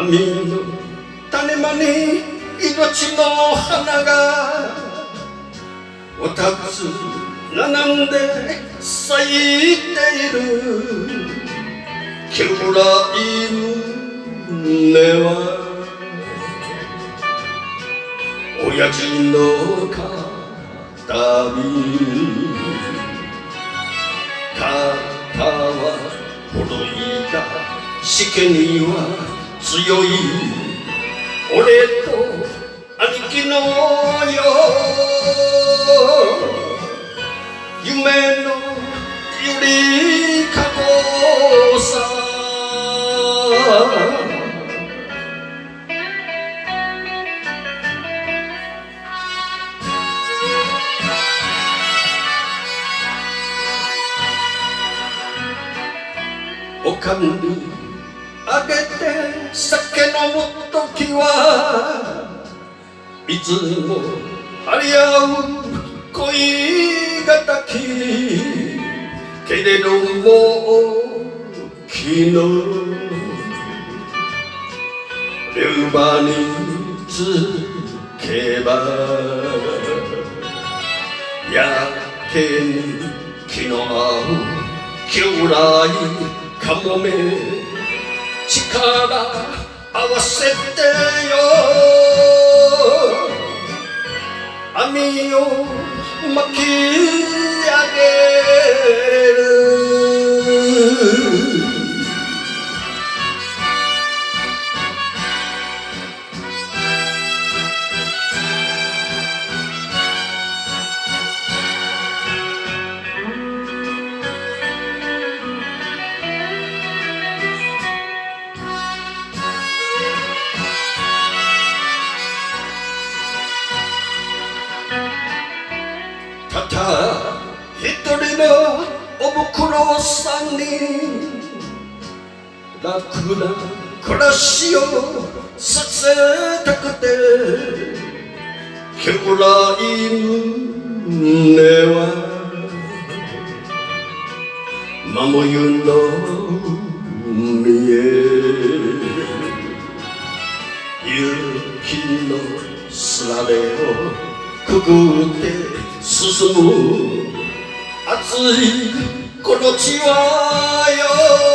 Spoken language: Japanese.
網の種間に命の花が2つ並んで咲いている。煙い胸は親父の肩身、肩はほどいたしけには強い。俺と兄貴のよ夢のゆりかごさ。おかんにあげて酒飲むときはいつも張り合う恋がたき。けれども昨日ルバにつけばやけに気の合う旧来かもめ力合わせてよ網を巻き上げる。たった一人のおぶくろさんに楽な暮らしをさせたくて、煙い胸は真冬の海へ雪のすられをくぐって進む熱いこの地はよ